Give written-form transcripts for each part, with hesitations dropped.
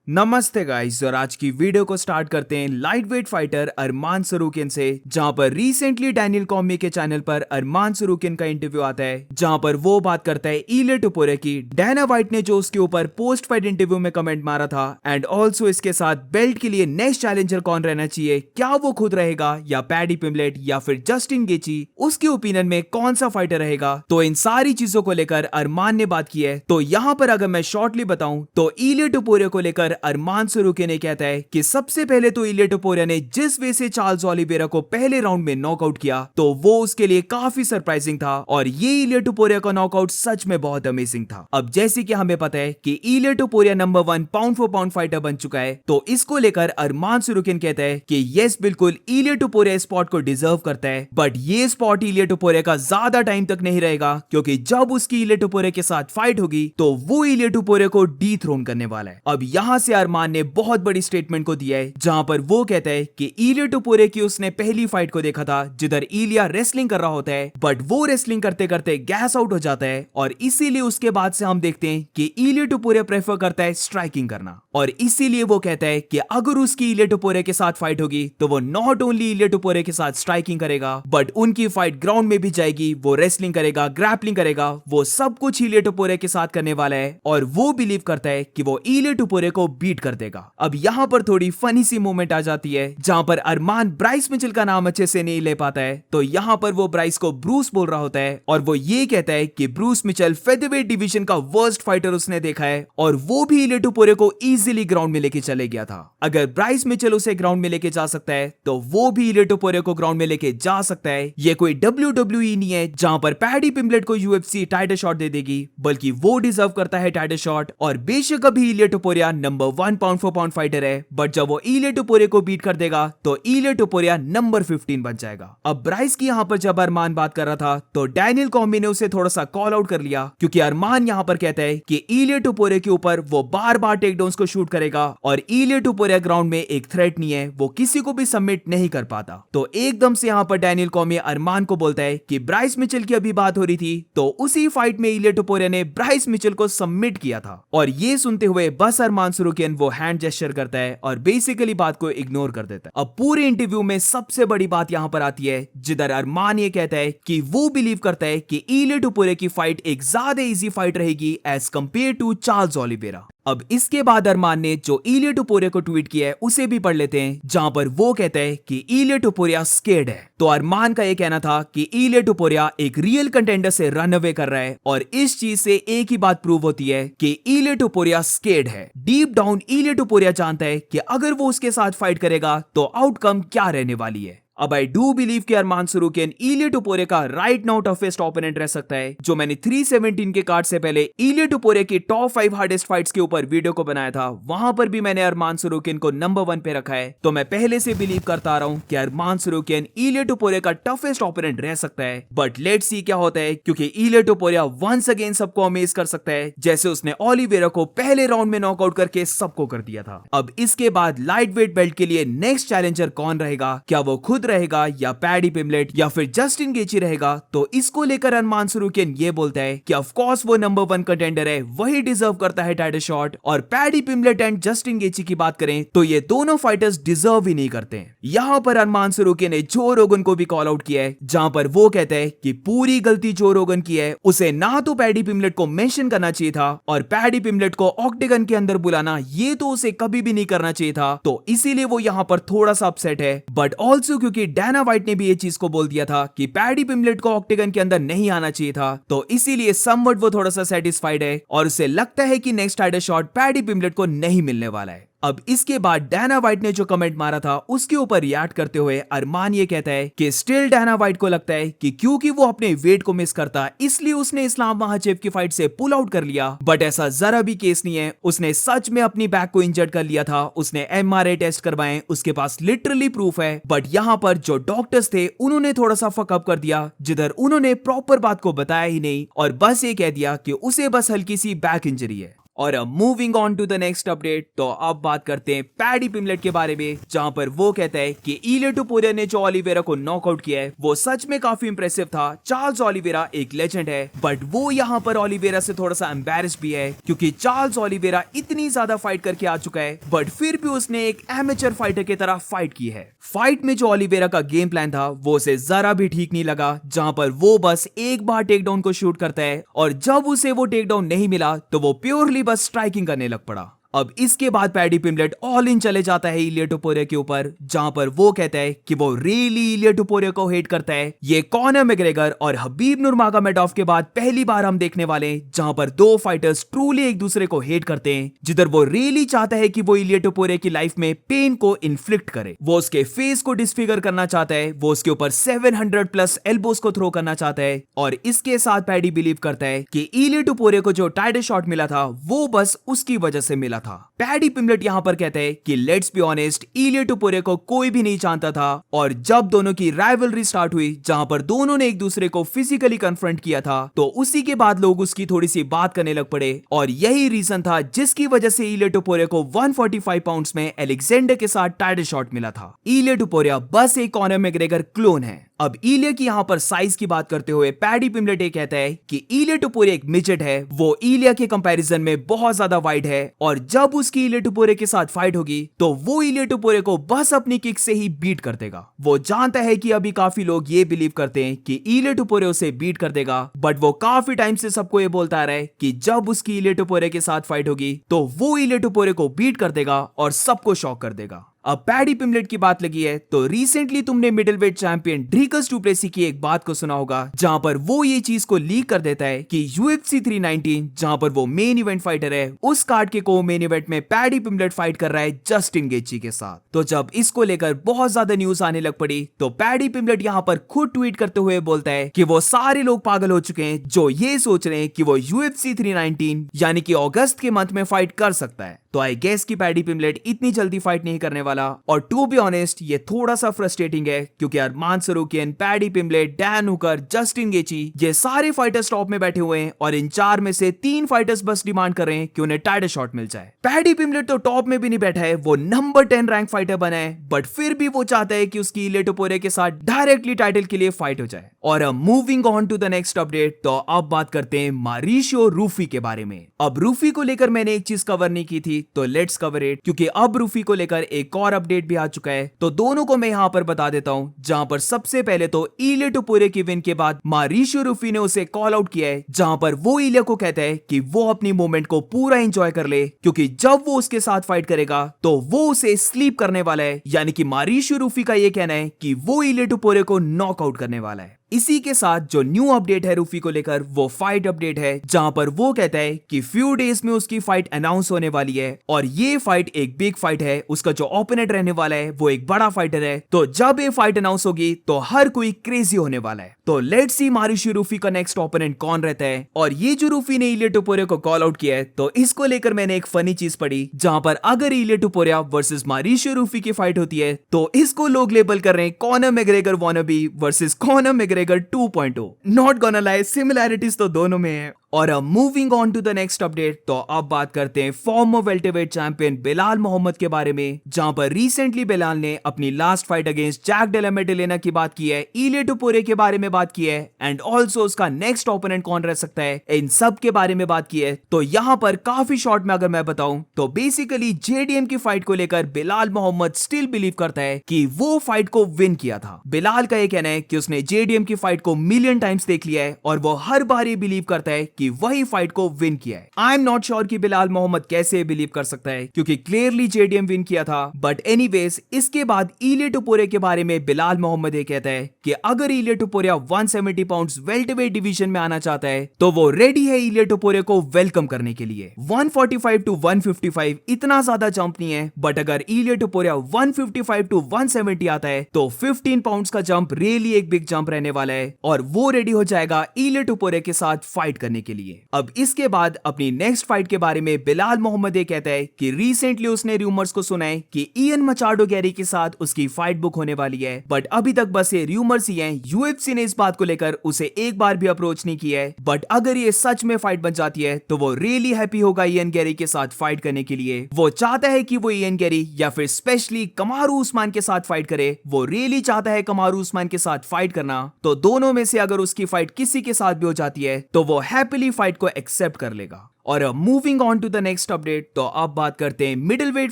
नमस्ते गाइस, और आज की वीडियो को स्टार्ट करते हैं लाइट वेट फाइटर अरमान सरूकिन से, जहां पर रिसेंटली डैनियल कॉमी के चैनल पर अरमान सरूकिन का इंटरव्यू आता है, जहां पर वो बात करता है इलिया टुपुरे की। डैना वाइट ने जो उसके ऊपर पोस्ट फाइट इंटरव्यू में कमेंट मारा था, एंड ऑल्सो इसके साथ बेल्ट के लिए नेक्स्ट चैलेंजर कौन रहना चाहिए, क्या वो खुद रहेगा या पैडी पिम्बलेट या फिर जस्टिन गेची, उसके ओपिनियन में कौन सा फाइटर रहेगा। तो इन सारी चीजों को लेकर अरमान ने बात की है। तो यहाँ पर अगर मैं शॉर्टली बताऊं तो इलिया टुपुरे को लेकर अरमान सरूकिन ने कहता है कि सबसे पहले तो इलिया टुपुरे ने जिस वे से चार्ल्स ओलिवेरा को पहले राउंड में नॉकआउट किया, तो वो उसके लिए काफी सरप्राइजिंग था, और ये इलिया टुपुरे का नॉकआउट सच में बहुत अमेजिंग था। अब जैसे कि हमें पता है कि Ilia Topuria number 1 pound for pound fighter बन चुका है, तो इसको लेकर अरमान सरूकिन कहता है कि यस, बिल्कुल इलिया टुपुरे स्पॉट को डिजर्व करता है, बट ये स्पॉट इलिया टुपुरे का ज्यादा टाइम तक नहीं रहेगा, क्योंकि जब उसकी इलिया टुपुरे के साथ फाइट होगी तो वो इलिया टुपुरे को डीथ्रोन करने वाला है। अब यहाँ से अरमान ने बहुत बड़ी स्टेटमेंट को दिया है, जहां पर वो कहता है कि इलिया टुपुरे की उसने पहली फाइट को देखा था जिधर इलिया रेसलिंग कर रहा होता है, बट वो रेसलिंग करते करते गैस आउट हो जाता है, और इसीलिए उसके बाद से हम देखते हैं कि इलिया टुपुरे प्रेफर करता है स्ट्राइकिंग करना, और इसीलिए वो कहता है कि अगर उसकी इलिया टुपुरे के साथ फाइट होगी तो वो नॉट ओनली इलिया टुपुरे के साथ स्ट्राइकिंग करेगा, बट उनकी फाइट ग्राउंड में भी जाएगी, वो रेसलिंग करेगा, ग्रैपलिंग करेगा, वो सब कुछ इलिया टुपुरे के साथ करने वाला है, और वो बिलीव करता है कि वो इलिया टुपुरे को बीट कर देगा। अब यहाँ पर थोड़ी फनी सी मोमेंट आ जाती है, जहां पर अरमान ब्राइस मिचेल का नाम अच्छे से नहीं ले पाता है, तो यहाँ पर वो ब्राइस को ब्रूस बोल रहा होता है, और वो ये कहता है कि ब्रूस मिचेल फेदरवेट डिवीजन का वर्स्ट फाइटर उसने देखा है, और वो भी इलिया टुपुरे को इजीली ग्राउंड में लेके चले गया था। अगर ब्राइस मिचेल उसे ग्राउंड में लेके जा सकता है, तो वो भी इलिया टुपुरे को ग्राउंड में लेके जा सकता है। ये कोई WWE नहीं है जहां पर पैडी पिम्बलेट को UFC टाइटल शॉट दे देगी, बल्कि वो डिजर्व करता है टाइटल शॉट। और बेशक अभी Ilia Topuria number 1 pound for pound fighter है, बट जब वो इलिया टुपुरे को बीट कर देगा तो इलिया टुपुरे नंबर 15 बन जाएगा। अब ब्राइस की यहाँ पर जब अरमान बात कर रहा था, तो डैनियल कॉमी ने उसे थोड़ा सा कॉल आउट कर लिया, क्योंकि अरमान यहाँ पर कहता है कि इलिया टुपुरे के ऊपर वो बार बार टेकडाउन्स को शूट करेगा, और इलिया टुपुरे ग्राउंड में एक थ्रेट नहीं है, वो किसी को भी सबमिट नहीं कर पाता। तो एकदम से यहाँ पर डैनियल कॉमी अरमान को बोलता है कि ब्राइस मिचेल की अभी बात हो रही थी, तो उसी फाइट में इलिया टुपुरे ने ब्राइस मिचेल को सबमिट किया था। और ये सुनते हुए बस अरमान सरूकिन वो हैंड जेस्चर करता है और बेसिकली बात को इग्नोर कर देता है। अब पूरे इंटरव्यू में सबसे बड़ी बात यहां पर आती है, जिधर अरमान ये कहता है कि वो बिलीव करता है कि इलिया टुपुरे की फाइट एक ज्यादा इजी फाइट रहेगी as compare to Charles Oliveira. अब इसके बाद अरमान ने जो इलिया टुपुरे को ट्वीट किया है उसे भी पढ़ लेते हैं, जहां पर वो कहता है कि इलिया टुपुरे स्केर्ड है। तो अरमान का ये कहना था कि इलिया टुपुरे एक रियल कंटेंडर से रन अवे कर रहा है, और इस चीज से एक ही बात प्रूव होती है कि इलिया टुपुरे स्केर्ड है। डीप डाउन इलिया टुपुरे जानता है कि अगर वो उसके साथ फाइट करेगा तो आउटकम क्या रहने वाली है। अब आई डू बिलीव कि अरमान सरूकिन इलिया टुपुरे का राइट नाउ टफेस्ट ओपोनेंट रह सकता है। जो मैंने 317 के कार्ड से पहले इलिया टुपुरे की टॉप 5 हार्डेस्ट फाइट्स के ऊपर वीडियो को बनाया था, वहां पर भी मैंने अरमान सरूकिन को नंबर 1 पे रखा है। तो मैं पहले से बिलीव करता आ रहा हूं कि अरमान सरूकिन इलिया टुपुरे का टफेस्ट ओपोनेंट रह सकता है, बट लेट्स सी क्या होता है, क्योंकि इलिया टुपुरे वंस अगेन सबको अमेज कर सकता है, जैसे उसने ओलिवेरा को पहले राउंड में नॉकआउट करके सबको कर दिया था। अब इसके बाद लाइट वेट बेल्ट के लिए नेक्स्ट चैलेंजर कौन रहेगा, क्या वो खुद रहेगा या पैडी पिम्बलेट या फिर जस्टिन गेची रहेगा, तो इसको लेकर अरमान सरूकिन ये बोलता है कि ऑफ कोर्स वो नंबर 1 कंटेंडर है, वही डिजर्व करता है टाइटल शॉट। और पैडी पिम्बलेट एंड जस्टिन गेची की बात करें तो ये दोनों फाइटर्स डिजर्व ही नहीं करते हैं। यहाँ पर अरमान सरूकिन ने जो रोगन को भी कॉल आउट किया है, जहां पर वो कहता है कि पूरी गलती जो रोगन की है, उसे ना तो पैडी पिम्बलेट को मेंशन करना चाहिए था, और पैडी पिम्बलेट को ऑक्टेगन के अंदर बुलाना ये तो उसे कभी भी नहीं करना चाहिए था। तो इसीलिए वो यहाँ पर थोड़ा सा अपसेट है, बट ऑल्सो क्योंकि डैना वाइट ने भी ये चीज को बोल दिया था कि पैडी पिम्बलेट को ऑक्टेगन के अंदर नहीं आना चाहिए था, तो इसीलिए समवट वो थोड़ा सा सेटिस्फाइड है, और उसे लगता है कि नेक्स्ट टाइटल शॉट पैडी पिम्बलेट को नहीं मिलने वाला है। अब इसके बाद डैना वाइट ने जो कमेंट मारा था उसके ऊपर रिएक्ट करते हुए अरमान ये कहता है कि स्टिल डैना वाइट को लगता है कि क्योंकि वो अपने वेट को मिस करता, इसलिए उसने इस्लाम महाचेव की फाइट से पुल आउट कर लिया, बट ऐसा जरा भी केस नहीं है। उसने सच में अपनी बैक को इंजर्ड कर लिया था, उसने MRI टेस्ट करवाए, उसके पास लिटरली प्रूफ है, बट यहाँ पर जो डॉक्टर्स थे उन्होंने थोड़ा सा फकअप कर दिया, जिधर उन्होंने प्रॉपर बात को बताया ही नहीं, और बस ये कह दिया कि उसे बस हल्की सी बैक इंजरी है। और अब moving on to the next update, तो अब बात करते हैं पैडी पिमलेट के बारे में, जहां पर वो कहता है कि इलिया टुपुरिया ने जो ओलिवेरा को नॉकआउट किया है वो सच में काफी इंप्रेसिव था। चार्ल्स ओलिवेरा एक लेजेंड है, बट वो यहाँ पर ओलिवेरा से थोड़ा सा एम्बैरेस भी है, क्योंकि चार्ल्स ओलिवेरा इतनी ज्यादा फाइट करके आ चुका है, बट फिर भी उसने एक एमेचर फाइटर की तरह फाइट की है। फाइट में जो ओलिवेरा का गेम प्लान था वो उसे जरा भी ठीक नहीं लगा, जहां पर वो बस एक बार टेक डाउन को शूट करता है और जब उसे वो टेक डाउन नहीं मिला तो वो प्योरली बस स्ट्राइकिंग करने लग पड़ा। अब इसके बाद पैडी पिमलेट ऑल इन चले जाता है इलिया टुपुरिया के ऊपर, जहां पर वो कहता है कि वो रियली इलिया टुपुरिया को हेट करता है। ये कॉनर मैग्रेगर और हबीब नूरमागोमेडोव के बाद पहली बार हम देखने वाले हैं जहां पर दो फाइटर्स ट्रूली एक दूसरे को हेट करते हैं, जिधर वो रियली चाहता है कि वो इलिया टुपुरिया की लाइफ में पेन को इन्फ्लिक्ट करे, वो उसके फेस को डिसफिगर करना चाहता है, वो उसके ऊपर 700 प्लस एल्बोस को थ्रो करना चाहता है। और इसके साथ पैडी बिलीव करता है कि इलिया टुपुरिया को जो टाइटल शॉट मिला था वो बस उसकी वजह से मिला था। पैडी पिमलेट यहां पर कहते हैं कि लेट्स बी ऑनेस्ट, इलिया टुपुरिया को कोई भी नहीं जानता था, और जब दोनों की राइवलरी स्टार्ट हुई जहां पर दोनों ने एक दूसरे को फिजिकली कन्फ्रंट किया था, तो उसी के बाद लोग उसकी थोड़ी सी बात करने लग पड़े, और यही रीजन था जिसकी वजह से इलिया टुपुरिया को 145 पाउंड्स में अलेक्जेंडर के साथ टाइटल शॉट मिला था। इलिया टुपुरिया बस एक कॉनर मैग्रेगर क्लोन है। अब इलिया की यहाँ पर साइज की बात करते हुए पैडी पिमलेट कहता है कि इलिया टुपुरिया एक मिडजेट है, वो इलिया के कंपैरिजन में बहुत ज्यादा वाइड है, और जब उसकी इलिया टुपुरिया के साथ फाइट होगी तो वो इलिया टुपुरिया को बस अपनी किक से ही बीट कर देगा। वो जानता है कि अभी काफी लोग ये बिलीव करते हैं कि इलिया टुपुरिया उसे बीट कर देगा, बट वो काफी टाइम से सबको ये बोलता आ रहा है कि जब उसकी इलिया टुपुरिया के साथ फाइट होगी तो वो इलिया टुपुरिया को बीट कर देगा और सबको शॉक कर देगा। अब पैडी पिमलेट की बात लगी है तो रिसेंटली तुमने मिडिलवेट चैंपियन ड्रीकस डू प्लेसी की एक बात को सुना होगा, जहां पर वो ये चीज को लीक कर देता है कि UFC 319 जहां पर वो मेन इवेंट फाइटर है, उस कार्ड के को मेन इवेंट में पैडी पिमलेट फाइट कर रहा है जस्टिन गेची के साथ। तो जब इसको लेकर बहुत ज्यादा न्यूज आने लग पड़ी तो पैडी पिमलेट यहां पर खुद ट्वीट करते हुए बोलता है कि वो सारे लोग पागल हो चुके हैं जो ये सोच रहे हैं कि वो UFC 319 यानी कि अगस्त के मंथ में फाइट कर सकता है। तो आई गेस कि पैडी पिमलेट इतनी जल्दी फाइट नहीं करने वाला, और टू बी ऑनेस्ट ये थोड़ा सा फ्रस्ट्रेटिंग है, क्योंकि Arman Tsarukyan, Paddy Pimblett, Dan Hooker, Justin Gaethje ये सारे फाइटर्स टॉप में बैठे हुए हैं, और इन 4 में से 3 फाइटर्स बस डिमांड कर रहे हैं कि उन्हें टाइटल शॉट मिल जाए। पैडी पिमलेट तो टॉप में भी नहीं बैठा है, वो नंबर 10 रैंक फाइटर बना है, बट फिर भी वो चाहता है कि उसकी इलिया टुपुरिया के साथ डायरेक्टली टाइटल के लिए फाइट हो जाए। और अब moving on to the next update, तो अब बात करते हैं मारिशियो रूफी के बारे में। अब रूफी को लेकर मैंने एक चीज कवर नहीं की थी, तो लेट्स कवर इट, क्योंकि अब रूफी को लेकर एक और अपडेट भी आ चुका है, तो दोनों को मैं यहां पर बता देता हूं। जहां पर सबसे पहले तो इलिया टुपुरिया की विन के बाद मारिशियो रूफी ने उसे कॉल आउट किया है, जहां पर वो इलिया को कहता है कि वो अपनी मोमेंट को पूरा एंजॉय कर ले, क्योंकि जब वो उसके साथ फाइट करेगा तो वो उसे स्लीप करने वाला है। यानी कि मारिशियो रूफी का ये कहना है कि वो इलिया टुपुरिया को नॉकआउट करने वाला है। इसी के साथ जो न्यू अपडेट है रूफी को लेकर वो फाइट अपडेट है, जहां पर वो कहता है कि फ्यू डेज में उसकी फाइट अनाउंस होने वाली है, और ये फाइट एक बिग फाइट है। उसका जो ओपोनेंट रहने वाला है वो एक बड़ा फाइटर है, तो जब ये फाइट अनाउंस होगी तो हर कोई क्रेजी होने वाला है। तो लेट्स सी मारिशियो रूफी का नेक्स्ट ओपोनेंट कौन रहता है। और ये जो रूफी ने इलिया टुपुरिया को कॉल आउट किया है, तो इसको लेकर मैंने एक फनी चीज पढ़ी, जहां पर अगर इलिया टुपुरिया वर्सेस मारिशियो रूफी की फाइट होती है तो इसको लोग लेबल कर रहे हैं Conor McGregor wannabe versus Conor McGregor 2.0। Not gonna lie, similarities तो दोनों में है। और अब moving on to the next update, तो अब बात करते हैं former welterweight champion Belal Muhammad के बारे में, जहां पर रिसेंटली बिलाल ने अपनी last fight against Jack Della Maddalena की बात की है, इलिया टुपुरिया के बारे में बात की है, एंड ऑल्सो उसका नेक्स्ट ओपोनेंट कौन रह सकता है, इन सब के बारे में बात की है। तो यहां पर काफी शॉर्ट में अगर मैं बताऊं तो बेसिकली जेडीएम की फाइट को लेकर बिलाल मोहम्मद स्टिल बिलीव करता है कि वो फाइट को विन किया था। बिलाल का यह कहना है कि उसने जेडीएम की फाइट को मिलियन टाइम्स देख लिया है, और वो हर बार ये बिलीव करता है कि वही फाइट को विन किया है। आई एम नॉट श्योर कि बिलाल मोहम्मद कैसे बिलीव कर सकता है, क्योंकि क्लियरली जेडीएम विन किया था। बट एनीवेज, इसके बाद इलिया टुपुरिया के बारे में बिलाल मोहम्मद ये कहता है कि अगर इलिया टुपुरिया 170 पाउंड्स वेल्टरवेट डिवीजन में आना चाहता है तो वो रेडी है इलिया टुपुरिया को वेलकम करने के लिए। 145 टू 155 इतना ज्यादा जंप नहीं है, बट अगर इलिया टुपुरिया 155 टू 170 आता है तो 15 पाउंड्स का जंप रियली एक बिग जंप रहने वाला है, और वो रेडी हो जाएगा इलिया टुपुरिया के साथ फाइट करने के के लिए। अब इसके बाद अपनी नेक्स्ट फाइट के बारे में बिलाल मोहम्मद ये कहता है कि रिसेंटली उसने रूमर्स को सुना है कि इयन मचाडो गैरी के साथ उसकी फाइट बुक होने वाली है, बट अभी तक बस ये रूमर्स ही हैं। यूएफसी ने इस बात को लेकर उसे एक बार भी अप्रोच नहीं किया है, बट अगर ये सच में फाइट बन जाती है तो वो रियली हैप्पी होगा इयन गैरी के साथ फाइट करने के लिए। वो चाहता है कि वो इयन गैरी या फिर स्पेशली कमारू उस्मान के साथ फाइट करे। वो रियली चाहता है कमारू उस्मान के साथ फाइट करना, तो दोनों में से अगर उसकी फाइट किसी के साथ भी हो जाती है तो वो हैप्पीली फाइट को एक्सेप्ट कर लेगा। और moving on to the next update, तो अब बात करते हैं middleweight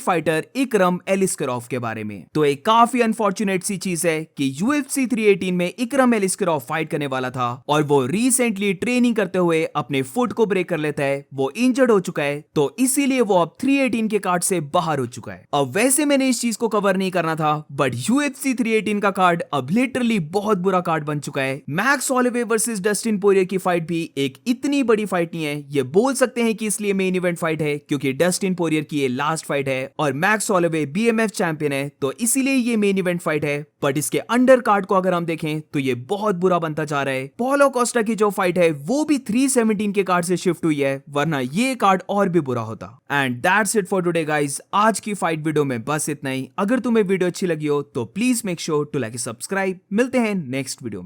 fighter Ikram Aliskerov के बारे में। तो एक काफी अनफॉर्चुनेट सी चीज है कि UFC 318 में इकरम एलिस्करॉफ फाइट करने वाला था और वो रिसेंटली ट्रेनिंग करते हुए अपने फुट को ब्रेक कर लेता है। वो इंजर्ड हो चुका है, तो इसीलिए वो अब 318 के कार्ड से बाहर हो चुका है। अब वैसे मैंने इस चीज को कवर नहीं करना था, बट UFC 318 का कार्ड अब लिटरली बहुत बुरा कार्ड बन चुका है। Max Holloway versus Dustin Poirier की फाइट भी एक इतनी बड़ी फाइट नहीं है। ये बोल सकते हैं कि इसलिए मेन इवेंट फाइट है क्योंकि डस्टिन पोरियर की ये लास्ट फाइट है और मैक्स हॉलोवे BMF चैंपियन है, तो इसीलिए ये मेन इवेंट फाइट है। बट इसके अंडर कार्ड को अगर हम देखें तो ये बहुत बुरा बनता जा रहा है। पॉलो कोस्टा की जो फाइट है वो भी 317 के कार्ड से शिफ्ट हुई है, वरना ये कार्ड और भी बुरा होता। And that's it for today guys. आज की फाइट वीडियो में बस इतना ही। अगर तुम्हें वीडियो अच्छी लगी हो तो please make sure to like subscribe. मिलते हैं नेक्स्ट वीडियो में।